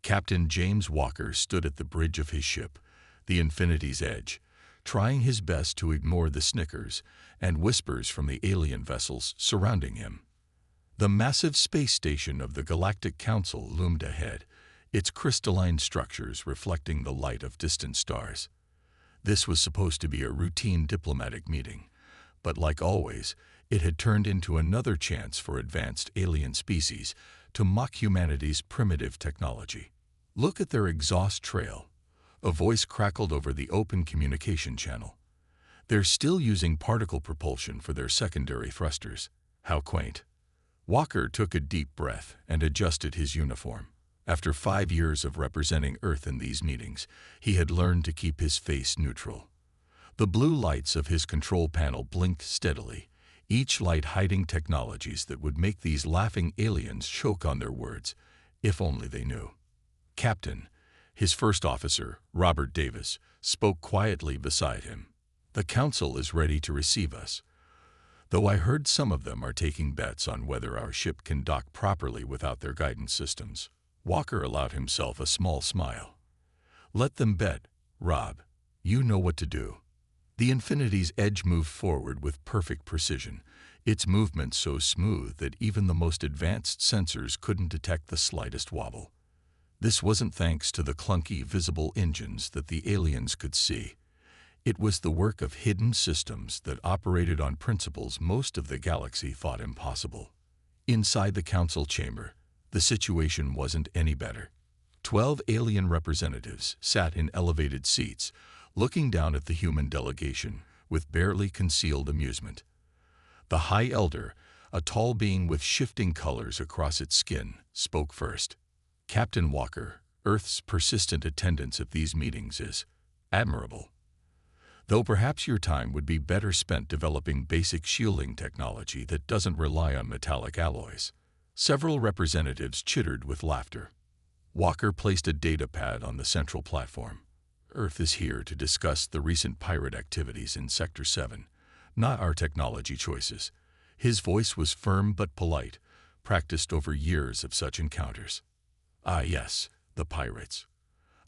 Captain James Walker stood at the bridge of his ship, the Infinity's Edge, trying his best to ignore the snickers and whispers from the alien vessels surrounding him. The massive space station of the Galactic Council loomed ahead, its crystalline structures reflecting the light of distant stars. This was supposed to be a routine diplomatic meeting, but like always, it had turned into another chance for advanced alien species to mock humanity's primitive technology. "Look at their exhaust trail," a voice crackled over the open communication channel. "They're still using particle propulsion for their secondary thrusters. How quaint." Walker took a deep breath and adjusted his uniform. After 5 years of representing Earth in these meetings, he had learned to keep his face neutral. The blue lights of his control panel blinked steadily, each light hiding technologies that would make these laughing aliens choke on their words, if only they knew. Captain, his first officer, Robert Davis, spoke quietly beside him. "The Council is ready to receive us, though I heard some of them are taking bets on whether our ship can dock properly without their guidance systems." Walker allowed himself a small smile. "Let them bet, Rob. You know what to do." The Infinity's Edge moved forward with perfect precision, its movement so smooth that even the most advanced sensors couldn't detect the slightest wobble. This wasn't thanks to the clunky, visible engines that the aliens could see. It was the work of hidden systems that operated on principles most of the galaxy thought impossible. Inside the council chamber, the situation wasn't any better. 12 alien representatives sat in elevated seats, looking down at the human delegation with barely concealed amusement. The High Elder, a tall being with shifting colors across its skin, spoke first. "Captain Walker, Earth's persistent attendance at these meetings is admirable. Though perhaps your time would be better spent developing basic shielding technology that doesn't rely on metallic alloys." Several representatives chittered with laughter. Walker placed a data pad on the central platform. "Earth is here to discuss the recent pirate activities in Sector 7, not our technology choices." His voice was firm but polite, practiced over years of such encounters. "Ah yes, the pirates."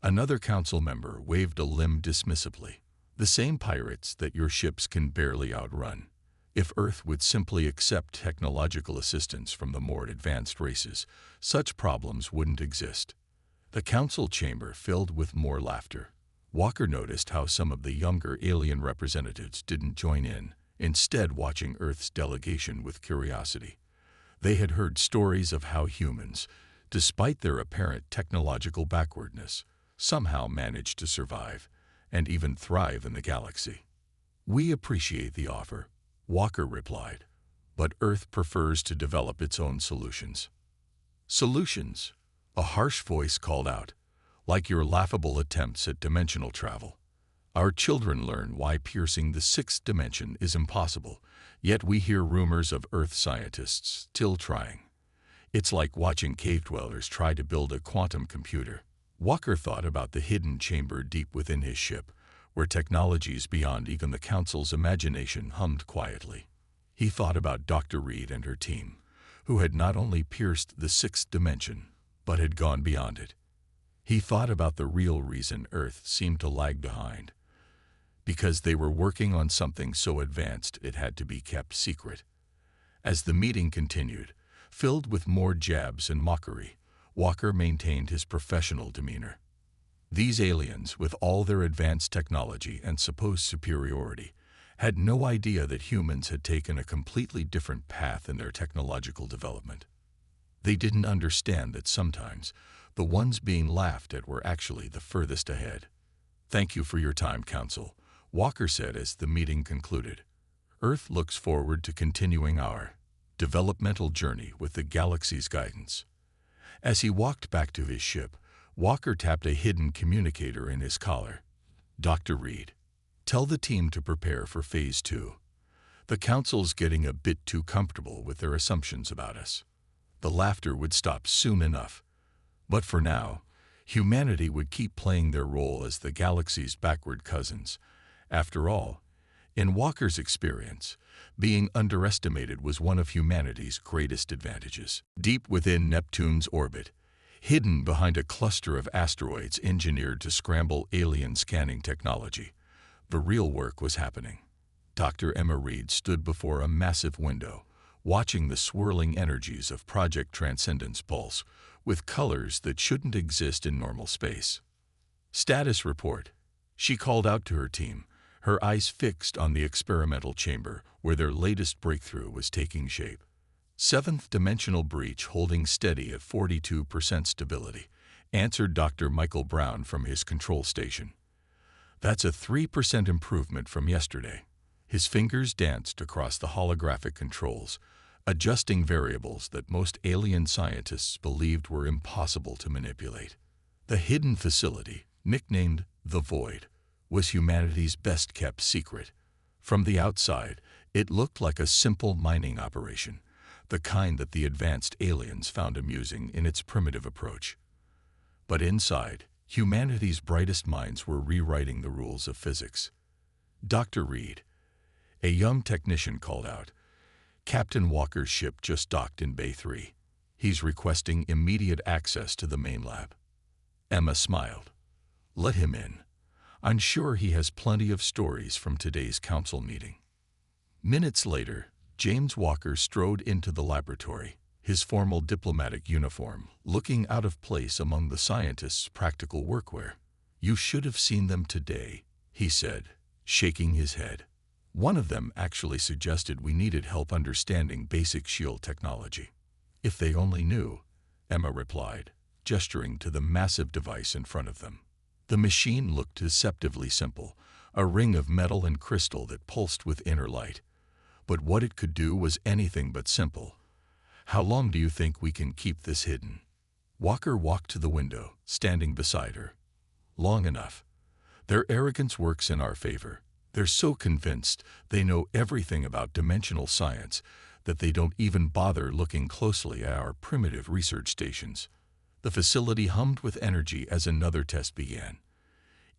Another council member waved a limb dismissively. "The same pirates that your ships can barely outrun. If Earth would simply accept technological assistance from the more advanced races, such problems wouldn't exist." The council chamber filled with more laughter. Walker noticed how some of the younger alien representatives didn't join in, instead watching Earth's delegation with curiosity. They had heard stories of how humans, despite their apparent technological backwardness, somehow managed to survive and even thrive in the galaxy. "We appreciate the offer," Walker replied, "but Earth prefers to develop its own solutions." "Solutions?" a harsh voice called out. "Like your laughable attempts at dimensional travel. Our children learn why piercing the 6th dimension is impossible, yet we hear rumors of Earth scientists still trying. It's like watching cave dwellers try to build a quantum computer." Walker thought about the hidden chamber deep within his ship, where technologies beyond even the Council's imagination hummed quietly. He thought about Dr. Reed and her team, who had not only pierced the 6th dimension, but had gone beyond it. He thought about the real reason Earth seemed to lag behind, because they were working on something so advanced it had to be kept secret. As the meeting continued, filled with more jabs and mockery, Walker maintained his professional demeanor. These aliens, with all their advanced technology and supposed superiority, had no idea that humans had taken a completely different path in their technological development. They didn't understand that sometimes the ones being laughed at were actually the furthest ahead. "Thank you for your time, Council," Walker said as the meeting concluded. "Earth looks forward to continuing our developmental journey with the galaxy's guidance." As he walked back to his ship, Walker tapped a hidden communicator in his collar. "Dr. Reed, tell the team to prepare for Phase 2. The Council's getting a bit too comfortable with their assumptions about us." The laughter would stop soon enough. But for now, humanity would keep playing their role as the galaxy's backward cousins. After all, in Walker's experience, being underestimated was one of humanity's greatest advantages. Deep within Neptune's orbit, hidden behind a cluster of asteroids engineered to scramble alien scanning technology. The real work was happening. Dr. Emma Reed stood before a massive window, watching the swirling energies of Project Transcendence pulse with colors that shouldn't exist in normal space. "Status report," she called out to her team, her eyes fixed on the experimental chamber where their latest breakthrough was taking shape. "Seventh dimensional breach holding steady at 42% stability," answered Dr. Michael Brown from his control station. "That's a 3% improvement from yesterday." His fingers danced across the holographic controls, adjusting variables that most alien scientists believed were impossible to manipulate. The hidden facility, nicknamed the Void, was humanity's best-kept secret. From the outside, it looked like a simple mining operation, the kind that the advanced aliens found amusing in its primitive approach. But inside, humanity's brightest minds were rewriting the rules of physics. "Dr. Reed," a young technician called out, "Captain Walker's ship just docked in Bay 3. He's requesting immediate access to the main lab." Emma smiled. "Let him in. I'm sure he has plenty of stories from today's council meeting." Minutes later, James Walker strode into the laboratory, his formal diplomatic uniform looking out of place among the scientists' practical workwear. "You should have seen them today," he said, shaking his head. "One of them actually suggested we needed help understanding basic shield technology." "If they only knew," Emma replied, gesturing to the massive device in front of them. The machine looked deceptively simple, a ring of metal and crystal that pulsed with inner light. But what it could do was anything but simple. "How long do you think we can keep this hidden?" Walker walked to the window, standing beside her. "Long enough. Their arrogance works in our favor. They're so convinced they know everything about dimensional science that they don't even bother looking closely at our primitive research stations." The facility hummed with energy as another test began.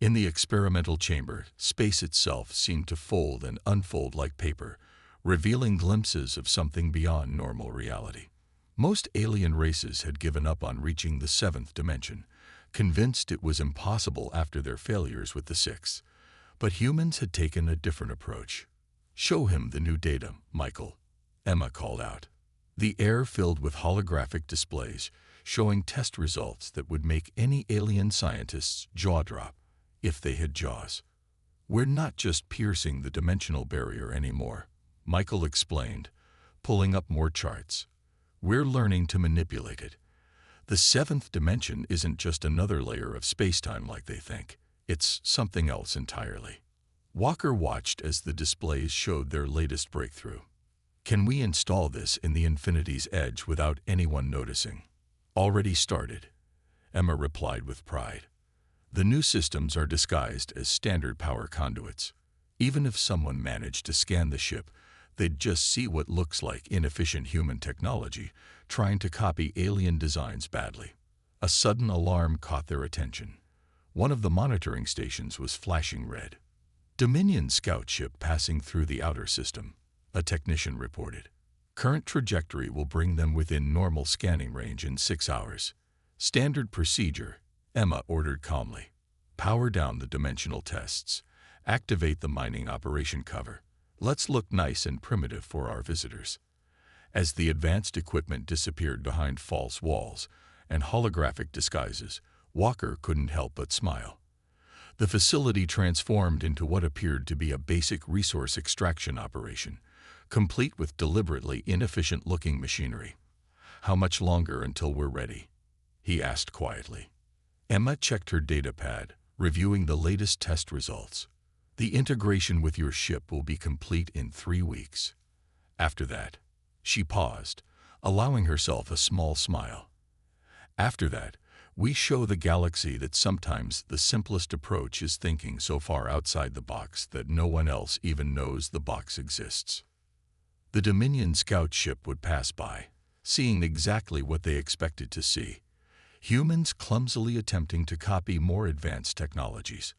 In the experimental chamber, space itself seemed to fold and unfold like paper, revealing glimpses of something beyond normal reality. Most alien races had given up on reaching the seventh dimension, convinced it was impossible after their failures with the sixth. But humans had taken a different approach. "Show him the new data, Michael," Emma called out. The air filled with holographic displays, showing test results that would make any alien scientist's jaw drop, if they had jaws. "We're not just piercing the dimensional barrier anymore," Michael explained, pulling up more charts. "We're learning to manipulate it. The seventh dimension isn't just another layer of space-time like they think. It's something else entirely." Walker watched as the displays showed their latest breakthrough. "Can we install this in the Infinity's Edge without anyone noticing?" "Already started," Emma replied with pride. "The new systems are disguised as standard power conduits. Even if someone managed to scan the ship, they'd just see what looks like inefficient human technology trying to copy alien designs badly." A sudden alarm caught their attention. One of the monitoring stations was flashing red. "Dominion scout ship passing through the outer system," a technician reported. "Current trajectory will bring them within normal scanning range in 6 hours. Standard procedure," Emma ordered calmly. "Power down the dimensional tests. Activate the mining operation cover. Let's look nice and primitive for our visitors." As the advanced equipment disappeared behind false walls and holographic disguises, Walker couldn't help but smile. The facility transformed into what appeared to be a basic resource extraction operation, complete with deliberately inefficient-looking machinery. "How much longer until we're ready?" he asked quietly. Emma checked her data pad, reviewing the latest test results. "The integration with your ship will be complete in 3 weeks. After that," she paused, allowing herself a small smile. "After that, we show the galaxy that sometimes the simplest approach is thinking so far outside the box that no one else even knows the box exists." The Dominion scout ship would pass by, seeing exactly what they expected to see. Humans clumsily attempting to copy more advanced technologies.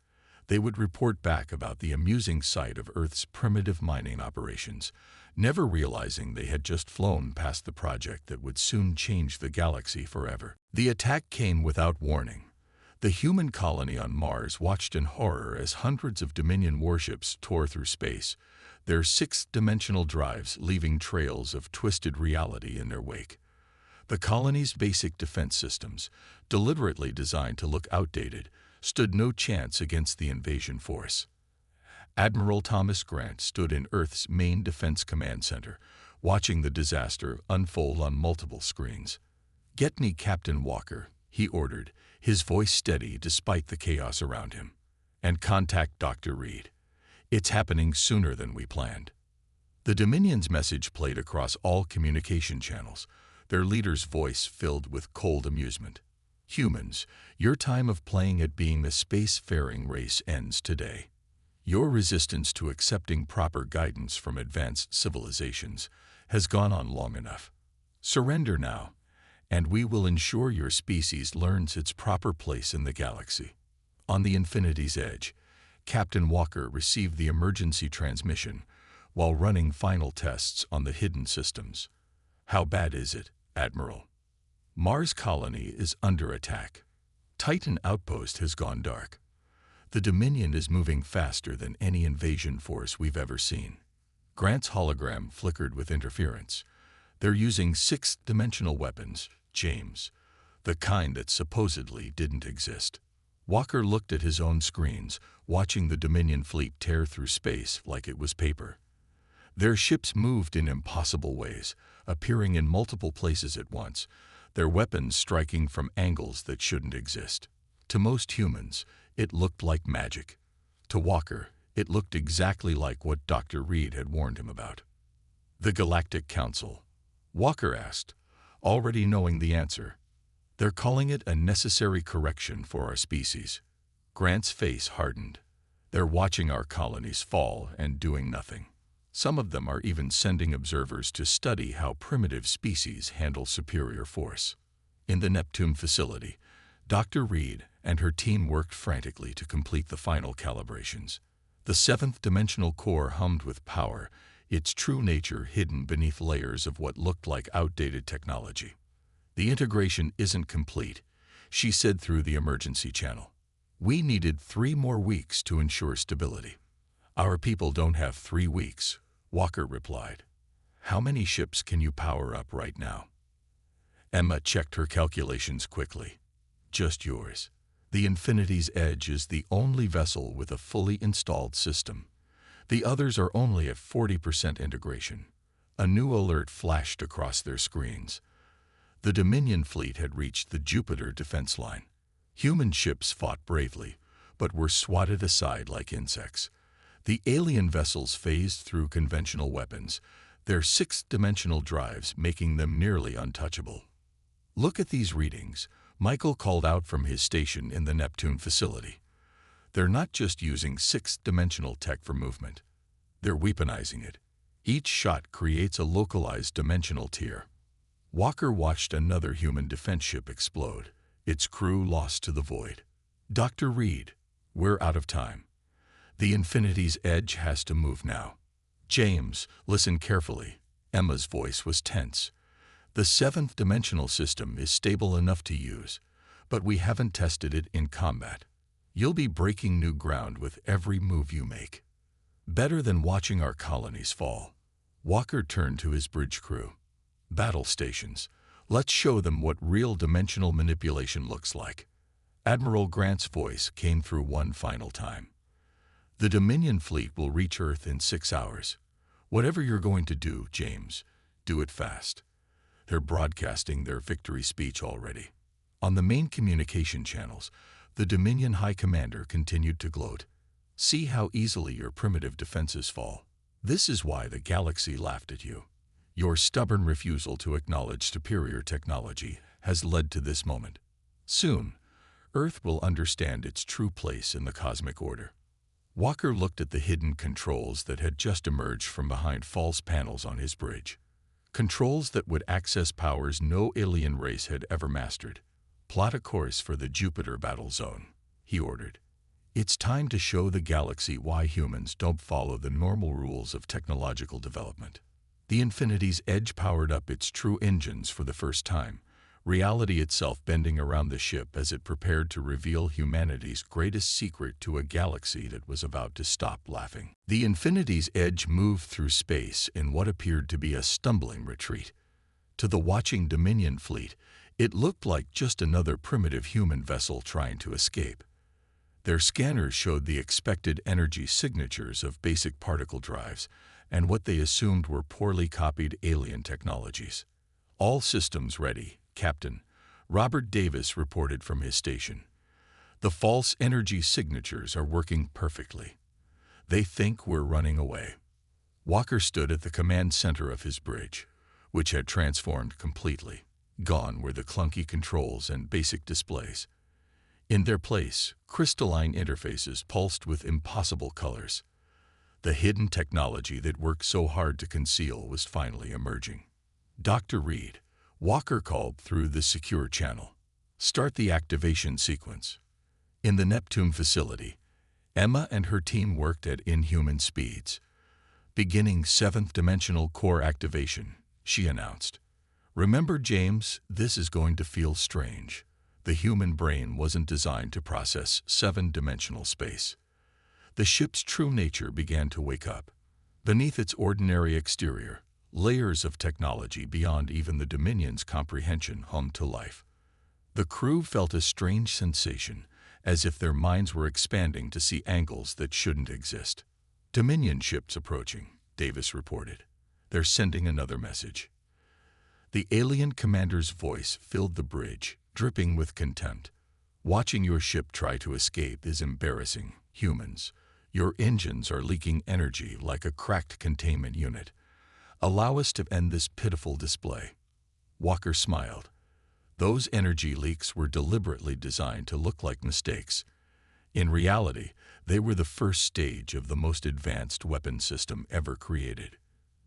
They would report back about the amusing sight of Earth's primitive mining operations, never realizing they had just flown past the project that would soon change the galaxy forever. The attack came without warning. The human colony on Mars watched in horror as hundreds of Dominion warships tore through space, their sixth-dimensional drives leaving trails of twisted reality in their wake. The colony's basic defense systems, deliberately designed to look outdated, stood no chance against the invasion force. Admiral Thomas Grant stood in Earth's main defense command center, watching the disaster unfold on multiple screens. "Get me Captain Walker," he ordered, his voice steady despite the chaos around him. "And contact Dr. Reed. It's happening sooner than we planned." The Dominion's message played across all communication channels, their leader's voice filled with cold amusement. "Humans, your time of playing at being the space-faring race ends today. Your resistance to accepting proper guidance from advanced civilizations has gone on long enough. Surrender now, and we will ensure your species learns its proper place in the galaxy." On the Infinity's edge, Captain Walker received the emergency transmission while running final tests on the hidden systems. "How bad is it, Admiral?" "Mars colony is under attack. Titan outpost has gone dark. The Dominion is moving faster than any invasion force we've ever seen." Grant's hologram flickered with interference. "They're using sixth-dimensional weapons, James, the kind that supposedly didn't exist." Walker looked at his own screens, watching the Dominion fleet tear through space like it was paper. Their ships moved in impossible ways, appearing in multiple places at once, their weapons striking from angles that shouldn't exist. To most humans, it looked like magic. To Walker, it looked exactly like what Dr. Reed had warned him about. "The Galactic Council?" Walker asked, already knowing the answer. "They're calling it a necessary correction for our species." Grant's face hardened. "They're watching our colonies fall and doing nothing. Some of them are even sending observers to study how primitive species handle superior force." In the Neptune facility, Dr. Reed and her team worked frantically to complete the final calibrations. The seventh-dimensional core hummed with power, its true nature hidden beneath layers of what looked like outdated technology. "The integration isn't complete," she said through the emergency channel. "We needed 3 more weeks to ensure stability." "Our people don't have 3 weeks," Walker replied. "How many ships can you power up right now?" Emma checked her calculations quickly. "Just yours. The Infinity's Edge is the only vessel with a fully installed system. The others are only at 40% integration." A new alert flashed across their screens. The Dominion fleet had reached the Jupiter defense line. Human ships fought bravely, but were swatted aside like insects. The alien vessels phased through conventional weapons, their sixth-dimensional drives making them nearly untouchable. "Look at these readings," Michael called out from his station in the Neptune facility. "They're not just using sixth-dimensional tech for movement. They're weaponizing it. Each shot creates a localized dimensional tier." Walker watched another human defense ship explode, its crew lost to the void. "Dr. Reed, we're out of time. The Infinity's Edge has to move now." "James, listen carefully." Emma's voice was tense. "The seventh-dimensional system is stable enough to use, but we haven't tested it in combat. You'll be breaking new ground with every move you make. Better than watching our colonies fall." Walker turned to his bridge crew. "Battle stations. Let's show them what real dimensional manipulation looks like." Admiral Grant's voice came through one final time. "The Dominion fleet will reach Earth in 6 hours. Whatever you're going to do, James, do it fast. They're broadcasting their victory speech already." On the main communication channels, the Dominion High Commander continued to gloat. "See how easily your primitive defenses fall. This is why the galaxy laughed at you. Your stubborn refusal to acknowledge superior technology has led to this moment. Soon, Earth will understand its true place in the cosmic order." Walker looked at the hidden controls that had just emerged from behind false panels on his bridge. Controls that would access powers no alien race had ever mastered. "Plot a course for the Jupiter battle zone," he ordered. It's time to show the galaxy why humans don't follow the normal rules of technological development. The Infinity's Edge powered up its true engines for the first time, reality itself bending around the ship as it prepared to reveal humanity's greatest secret to a galaxy that was about to stop laughing. The Infinity's Edge moved through space in what appeared to be a stumbling retreat. To the watching Dominion fleet, it looked like just another primitive human vessel trying to escape. Their scanners showed the expected energy signatures of basic particle drives and what they assumed were poorly copied alien technologies. "All systems ready, Captain," Robert Davis reported from his station. "The false energy signatures are working perfectly. They think we're running away." Walker stood at the command center of his bridge, which had transformed completely. Gone were the clunky controls and basic displays. In their place, crystalline interfaces pulsed with impossible colors. The hidden technology that worked so hard to conceal was finally emerging. "Dr. Reed," Walker called through the secure channel. "Start the activation sequence." In the Neptune facility, Emma and her team worked at inhuman speeds. "Beginning seventh-dimensional core activation," she announced. "Remember, James, this is going to feel strange. The human brain wasn't designed to process seven-dimensional space." The ship's true nature began to wake up. Beneath its ordinary exterior, layers of technology beyond even the Dominion's comprehension hummed to life. The crew felt a strange sensation, as if their minds were expanding to see angles that shouldn't exist. "Dominion ships approaching," Davis reported. "They're sending another message." The alien commander's voice filled the bridge, dripping with contempt. "Watching your ship try to escape is embarrassing, humans. Your engines are leaking energy like a cracked containment unit. Allow us to end this pitiful display." Walker smiled. Those energy leaks were deliberately designed to look like mistakes. In reality, they were the first stage of the most advanced weapon system ever created.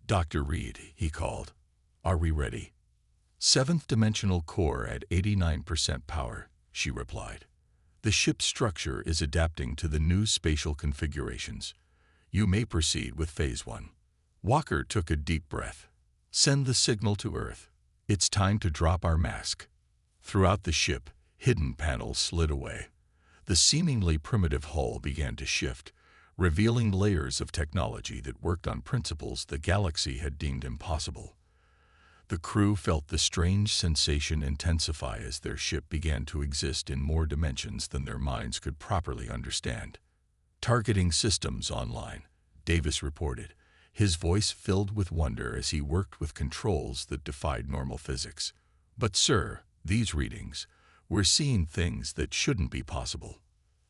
"Dr. Reed," he called. "Are we ready?" "Seventh-dimensional core at 89% power," she replied. "The ship's structure is adapting to the new spatial configurations. You may proceed with Phase 1. Walker took a deep breath. "Send the signal to Earth. It's time to drop our mask." Throughout the ship, hidden panels slid away. The seemingly primitive hull began to shift, revealing layers of technology that worked on principles the galaxy had deemed impossible. The crew felt the strange sensation intensify as their ship began to exist in more dimensions than their minds could properly understand. "Targeting systems online," Davis reported, his voice filled with wonder as he worked with controls that defied normal physics. "But sir, these readings, we're seeing things that shouldn't be possible."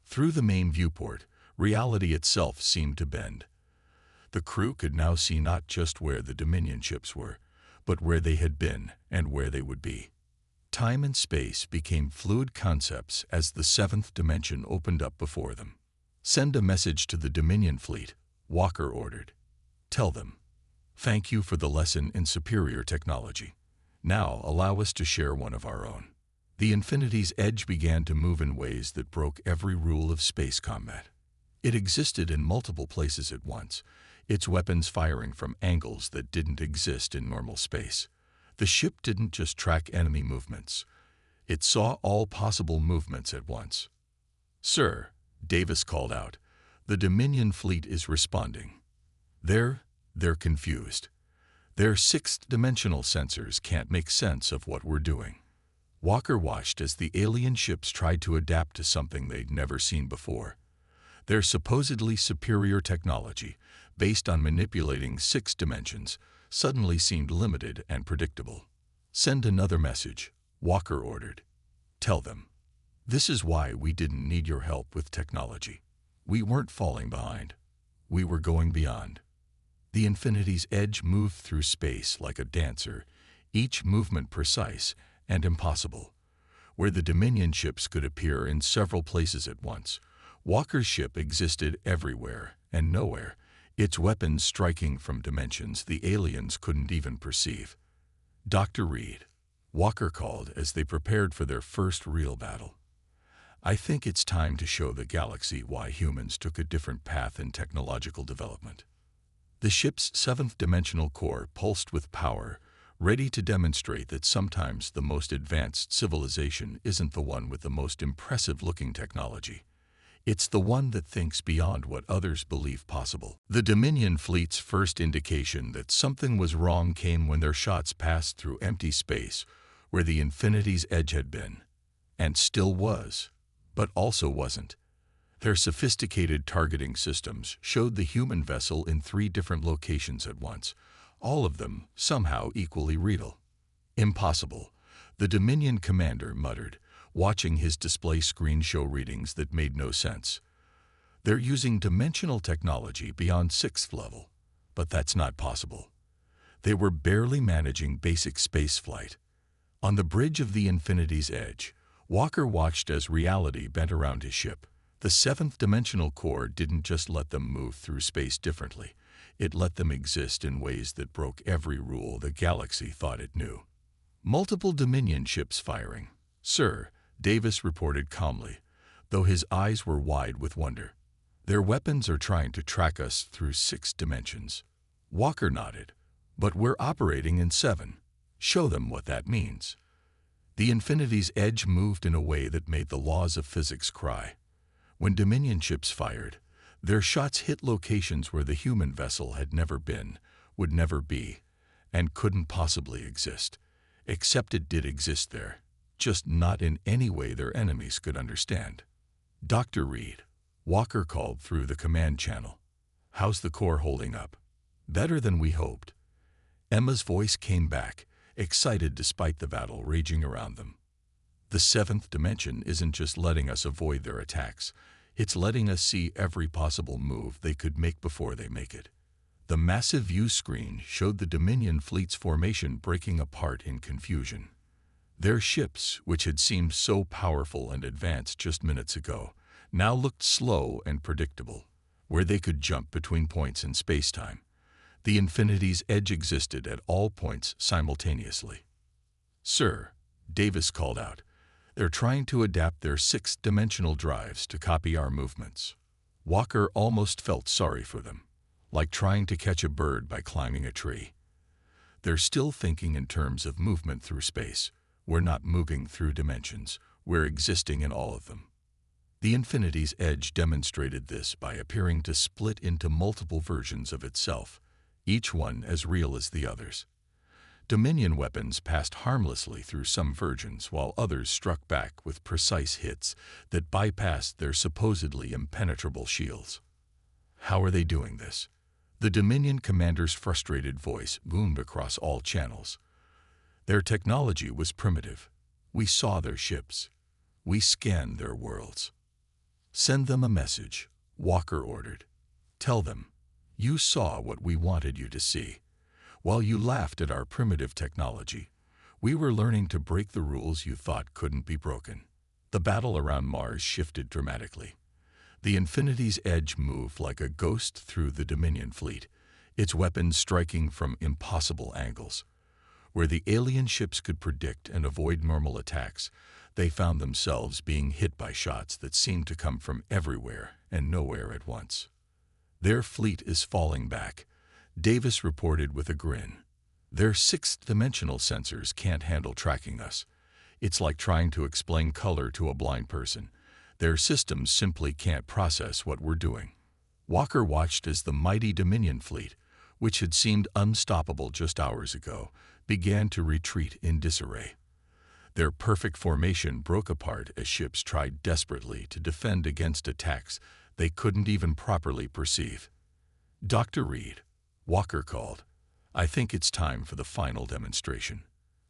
Through the main viewport, reality itself seemed to bend. The crew could now see not just where the Dominion ships were, but where they had been and where they would be. Time and space became fluid concepts as the seventh dimension opened up before them. "Send a message to the Dominion fleet," Walker ordered. "Tell them, thank you for the lesson in superior technology. Now allow us to share one of our own." The Infinity's Edge began to move in ways that broke every rule of space combat. It existed in multiple places at once, its weapons firing from angles that didn't exist in normal space. The ship didn't just track enemy movements. It saw all possible movements at once. "Sir," Davis called out, "the Dominion fleet is responding. They're confused. Their sixth-dimensional sensors can't make sense of what we're doing." Walker watched as the alien ships tried to adapt to something they'd never seen before. Their supposedly superior technology, based on manipulating 6 dimensions, suddenly seemed limited and predictable. "Send another message," Walker ordered. "Tell them, this is why we didn't need your help with technology. We weren't falling behind. We were going beyond." The Infinity's Edge moved through space like a dancer, each movement precise and impossible. Where the Dominion ships could appear in several places at once, Walker's ship existed everywhere and nowhere, its weapons striking from dimensions the aliens couldn't even perceive. "Dr. Reed," Walker called as they prepared for their first real battle. I think it's time to show the galaxy why humans took a different path in technological development. The ship's seventh-dimensional core pulsed with power, ready to demonstrate that sometimes the most advanced civilization isn't the one with the most impressive-looking technology. It's the one that thinks beyond what others believe possible. The Dominion fleet's first indication that something was wrong came when their shots passed through empty space where the Infinity's edge had been, and still was, but also wasn't. Their sophisticated targeting systems showed the human vessel in 3 different locations at once, all of them somehow equally real. Impossible, the Dominion commander muttered, watching his display screen show readings that made no sense. They're using dimensional technology beyond 6th level, but that's not possible. They were barely managing basic spaceflight. On the bridge of the Infinity's edge, Walker watched as reality bent around his ship. The 7th-dimensional core didn't just let them move through space differently. It let them exist in ways that broke every rule the galaxy thought it knew. Multiple Dominion ships firing. "Sir," Davis reported calmly, though his eyes were wide with wonder. "Their weapons are trying to track us through 6 dimensions." Walker nodded. "But we're operating in 7. Show them what that means." The Infinity's edge moved in a way that made the laws of physics cry. When Dominion ships fired, their shots hit locations where the human vessel had never been, would never be, and couldn't possibly exist. Except it did exist there, just not in any way their enemies could understand. "Dr. Reed," Walker called through the command channel. "How's the core holding up?" "Better than we hoped." Emma's voice came back, excited despite the battle raging around them. "The 7th dimension isn't just letting us avoid their attacks. It's letting us see every possible move they could make before they make it." The massive view screen showed the Dominion fleet's formation breaking apart in confusion. Their ships, which had seemed so powerful and advanced just minutes ago, now looked slow and predictable, where they could jump between points in spacetime. The Infinity's edge existed at all points simultaneously. "Sir," Davis called out, "they're trying to adapt their 6th-dimensional drives to copy our movements." Walker almost felt sorry for them, like trying to catch a bird by climbing a tree. "They're still thinking in terms of movement through space. We're not moving through dimensions. We're existing in all of them." The Infinity's edge demonstrated this by appearing to split into multiple versions of itself, each one as real as the others. Dominion weapons passed harmlessly through some versions, while others struck back with precise hits that bypassed their supposedly impenetrable shields. "How are they doing this?" The Dominion commander's frustrated voice boomed across all channels. "Their technology was primitive. We saw their ships. We scanned their worlds." "Send them a message," Walker ordered. "Tell them, you saw what we wanted you to see. While you laughed at our primitive technology, we were learning to break the rules you thought couldn't be broken." The battle around Mars shifted dramatically. The Infinity's edge moved like a ghost through the Dominion fleet, its weapons striking from impossible angles. Where the alien ships could predict and avoid normal attacks, they found themselves being hit by shots that seemed to come from everywhere and nowhere at once. "Their fleet is falling back," Davis reported with a grin. "Their 6th-dimensional sensors can't handle tracking us. It's like trying to explain color to a blind person. Their systems simply can't process what we're doing." Walker watched as the mighty Dominion fleet, which had seemed unstoppable just hours ago, began to retreat in disarray. Their perfect formation broke apart as ships tried desperately to defend against attacks they couldn't even properly perceive. "Dr. Reed," Walker called, "I think it's time for the final demonstration.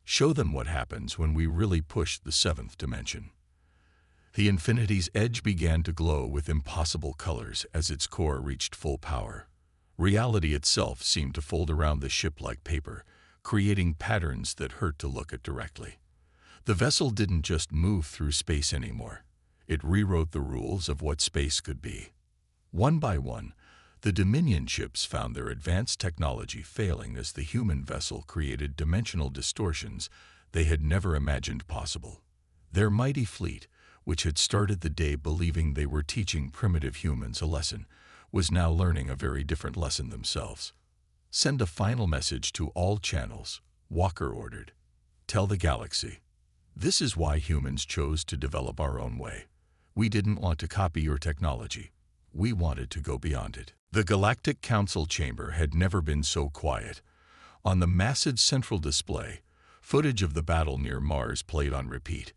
Show them what happens when we really push the 7th dimension." The Infinity's edge began to glow with impossible colors as its core reached full power. Reality itself seemed to fold around the ship like paper, creating patterns that hurt to look at directly. The vessel didn't just move through space anymore. It rewrote the rules of what space could be. One by one, the Dominion ships found their advanced technology failing as the human vessel created dimensional distortions they had never imagined possible. Their mighty fleet, which had started the day believing they were teaching primitive humans a lesson, was now learning a very different lesson themselves. "Send a final message to all channels," Walker ordered. "Tell the galaxy. This is why humans chose to develop our own way. We didn't want to copy your technology. We wanted to go beyond it." The Galactic Council chamber had never been so quiet. On the massive central display, footage of the battle near Mars played on repeat.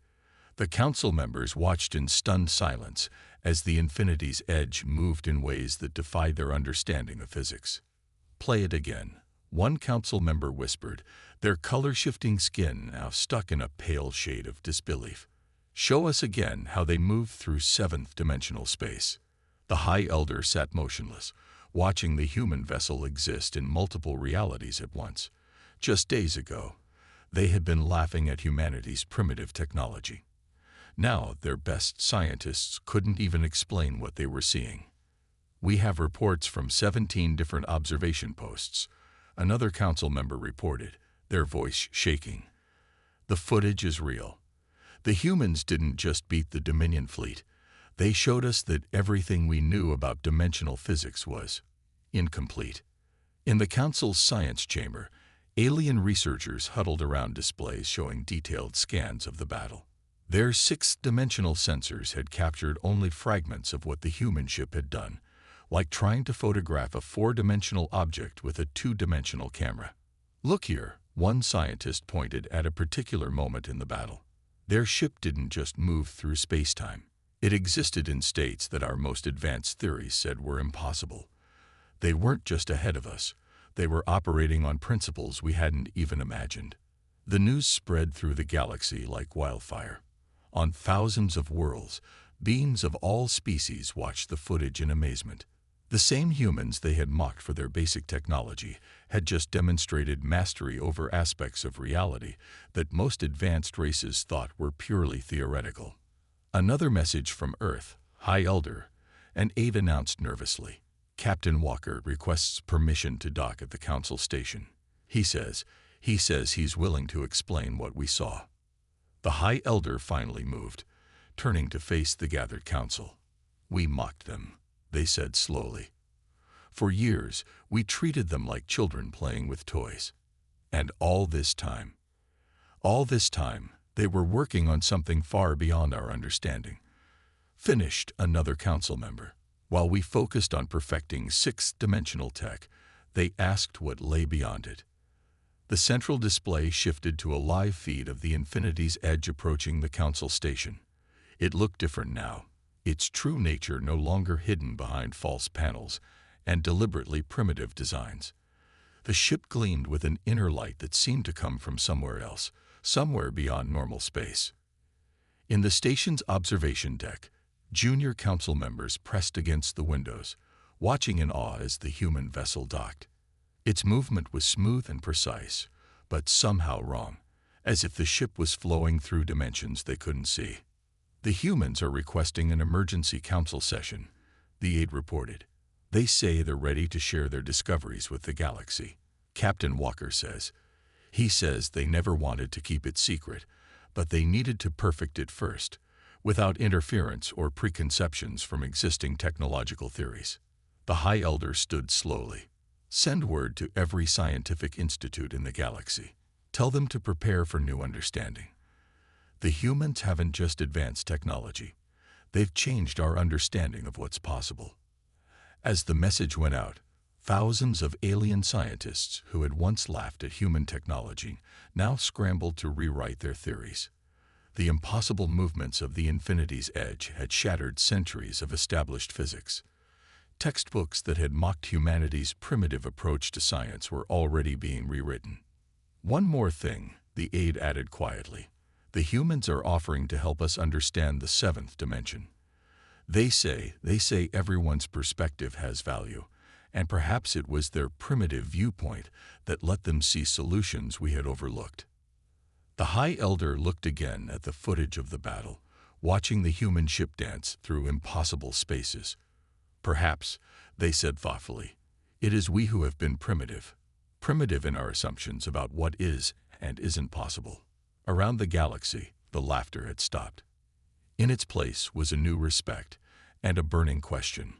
The council members watched in stunned silence as the Infinity's edge moved in ways that defied their understanding of physics. "Play it again," one council member whispered, their color-shifting skin now stuck in a pale shade of disbelief. "Show us again how they moved through seventh-dimensional space." The High Elder sat motionless, watching the human vessel exist in multiple realities at once. Just days ago, they had been laughing at humanity's primitive technology. Now, their best scientists couldn't even explain what they were seeing. "We have reports from 17 different observation posts," another council member reported, their voice shaking. "The footage is real. The humans didn't just beat the Dominion fleet. They showed us that everything we knew about dimensional physics was incomplete." In the council's science chamber, alien researchers huddled around displays showing detailed scans of the battle. Their sixth-dimensional sensors had captured only fragments of what the human ship had done, like trying to photograph a four-dimensional object with a two-dimensional camera. "Look here," one scientist pointed at a particular moment in the battle. "Their ship didn't just move through space-time. It existed in states that our most advanced theories said were impossible. They weren't just ahead of us. They were operating on principles we hadn't even imagined." The news spread through the galaxy like wildfire. On thousands of worlds, beings of all species watched the footage in amazement. The same humans they had mocked for their basic technology had just demonstrated mastery over aspects of reality that most advanced races thought were purely theoretical. "Another message from Earth, High Elder," an aide announced nervously. "Captain Walker requests permission to dock at the council station. He says he's willing to explain what we saw." The High Elder finally moved, turning to face the gathered council. "We mocked them," they said slowly. "For years, we treated them like children playing with toys. And all this time, they were working on something far beyond our understanding," finished another council member. "While we focused on perfecting sixth-dimensional tech, they asked what lay beyond it." The central display shifted to a live feed of the Infinity's edge approaching the council station. It looked different now, its true nature no longer hidden behind false panels and deliberately primitive designs. The ship gleamed with an inner light that seemed to come from somewhere else, somewhere beyond normal space. In the station's observation deck, junior council members pressed against the windows, watching in awe as the human vessel docked. Its movement was smooth and precise, but somehow wrong, as if the ship was flowing through dimensions they couldn't see. "The humans are requesting an emergency council session," the aide reported. "They say they're ready to share their discoveries with the galaxy." Captain Walker says. He says they never wanted to keep it secret, but they needed to perfect it first, without interference or preconceptions from existing technological theories. The High Elder stood slowly. "Send word to every scientific institute in the galaxy. Tell them to prepare for new understanding. The humans haven't just advanced technology. They've changed our understanding of what's possible." As the message went out, thousands of alien scientists who had once laughed at human technology now scrambled to rewrite their theories. The impossible movements of the Infinity's edge had shattered centuries of established physics. Textbooks that had mocked humanity's primitive approach to science were already being rewritten. "One more thing," the aide added quietly. "The humans are offering to help us understand the seventh dimension. They say everyone's perspective has value, and perhaps it was their primitive viewpoint that let them see solutions we had overlooked." The High Elder looked again at the footage of the battle, watching the human ship dance through impossible spaces. "Perhaps," they said thoughtfully, "it is we who have been primitive in our assumptions about what is and isn't possible." Around the galaxy, the laughter had stopped. In its place was a new respect and a burning question.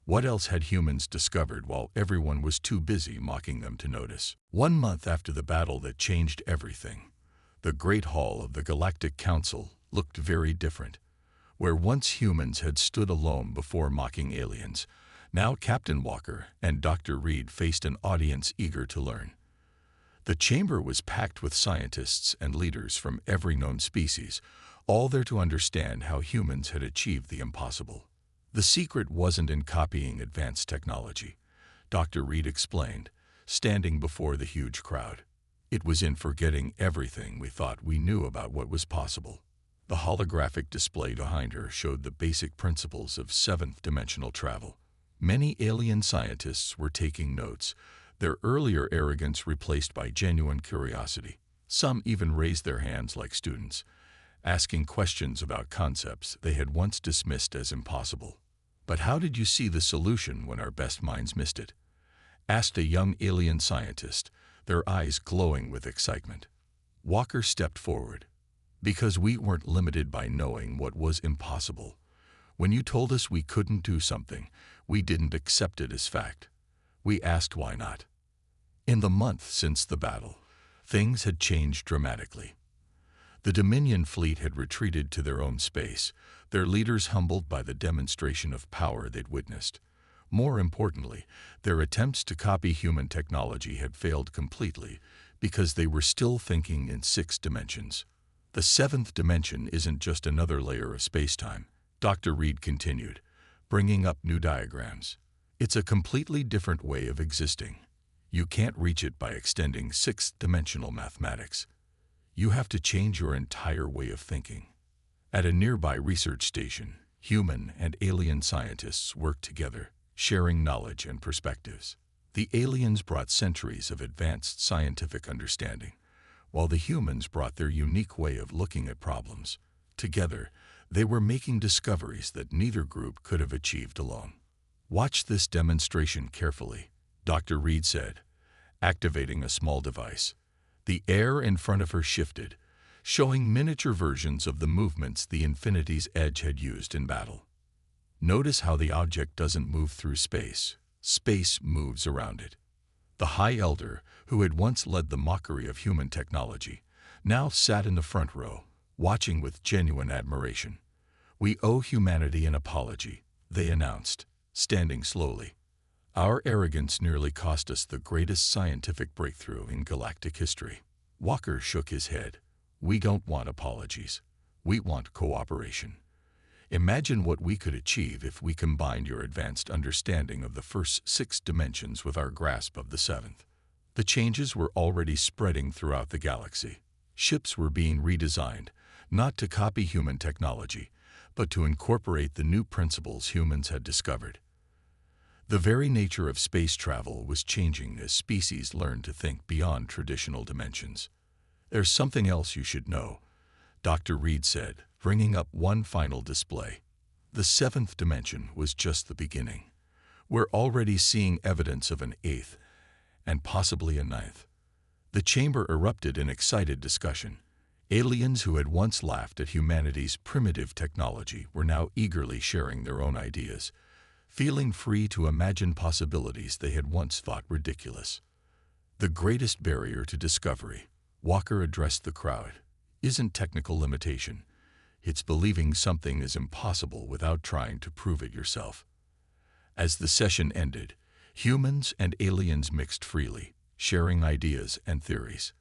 What else had humans discovered while everyone was too busy mocking them to notice? 1 month after the battle that changed everything, the Great Hall of the Galactic Council looked very different. Where once humans had stood alone before mocking aliens, now Captain Walker and Dr. Reed faced an audience eager to learn. The chamber was packed with scientists and leaders from every known species, all there to understand how humans had achieved the impossible. The secret wasn't in copying advanced technology, Dr. Reed explained, standing before the huge crowd. It was in forgetting everything we thought we knew about what was possible. The holographic display behind her showed the basic principles of seventh-dimensional travel. Many alien scientists were taking notes, their earlier arrogance replaced by genuine curiosity. Some even raised their hands like students, asking questions about concepts they had once dismissed as impossible. "But how did you see the solution when our best minds missed it?" asked a young alien scientist, their eyes glowing with excitement. Walker stepped forward. "Because we weren't limited by knowing what was impossible. When you told us we couldn't do something, we didn't accept it as fact. We asked why not." In the month since the battle, things had changed dramatically. The Dominion fleet had retreated to their own space, their leaders humbled by the demonstration of power they'd witnessed. More importantly, their attempts to copy human technology had failed completely because they were still thinking in 6 dimensions. "The 7th dimension isn't just another layer of space-time," Dr. Reed continued, bringing up new diagrams. "It's a completely different way of existing. You can't reach it by extending 6th-dimensional mathematics. You have to change your entire way of thinking." At a nearby research station, human and alien scientists worked together, sharing knowledge and perspectives. The aliens brought centuries of advanced scientific understanding, while the humans brought their unique way of looking at problems. Together, they were making discoveries that neither group could have achieved alone. "Watch this demonstration carefully," Dr. Reed said, activating a small device. The air in front of her shifted, showing miniature versions of the movements the Infinity's Edge had used in battle. "Notice how the object doesn't move through space. Space moves around it." The High Elder, who had once led the mockery of human technology, now sat in the front row, watching with genuine admiration. "We owe humanity an apology," they announced, standing slowly. "Our arrogance nearly cost us the greatest scientific breakthrough in galactic history." Walker shook his head. "We don't want apologies. We want cooperation. Imagine what we could achieve if we combined your advanced understanding of the first 6 dimensions with our grasp of the 7th. The changes were already spreading throughout the galaxy. Ships were being redesigned, not to copy human technology, but to incorporate the new principles humans had discovered. The very nature of space travel was changing as species learned to think beyond traditional dimensions. "There's something else you should know," Dr. Reed said, bringing up one final display. "The 7th dimension was just the beginning. We're already seeing evidence of an 8th, and possibly a 9th. The chamber erupted in excited discussion. Aliens who had once laughed at humanity's primitive technology were now eagerly sharing their own ideas, feeling free to imagine possibilities they had once thought ridiculous. "The greatest barrier to discovery," Walker addressed the crowd, "isn't technical limitation. It's believing something is impossible without trying to prove it yourself." As the session ended, humans and aliens mixed freely, sharing ideas and theories.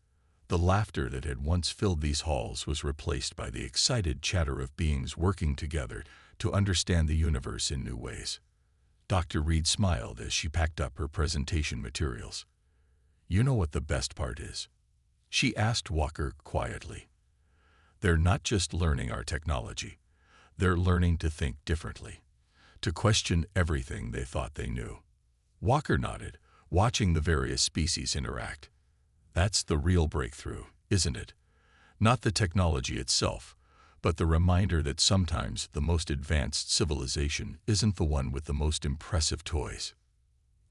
The laughter that had once filled these halls was replaced by the excited chatter of beings working together to understand the universe in new ways. Dr. Reed smiled as she packed up her presentation materials. "You know what the best part is?" she asked Walker quietly. "They're not just learning our technology. They're learning to think differently, to question everything they thought they knew." Walker nodded, watching the various species interact. "That's the real breakthrough, isn't it? Not the technology itself, but the reminder that sometimes the most advanced civilization isn't the one with the most impressive toys.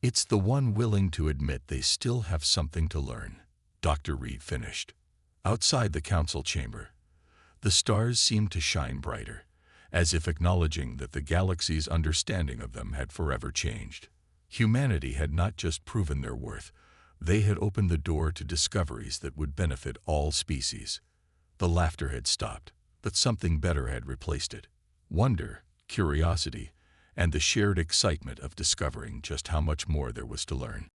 It's the one willing to admit they still have something to learn," Dr. Reed finished. Outside the council chamber, the stars seemed to shine brighter, as if acknowledging that the galaxy's understanding of them had forever changed. Humanity had not just proven their worth, they had opened the door to discoveries that would benefit all species. The laughter had stopped, but something better had replaced it. Wonder, curiosity, and the shared excitement of discovering just how much more there was to learn.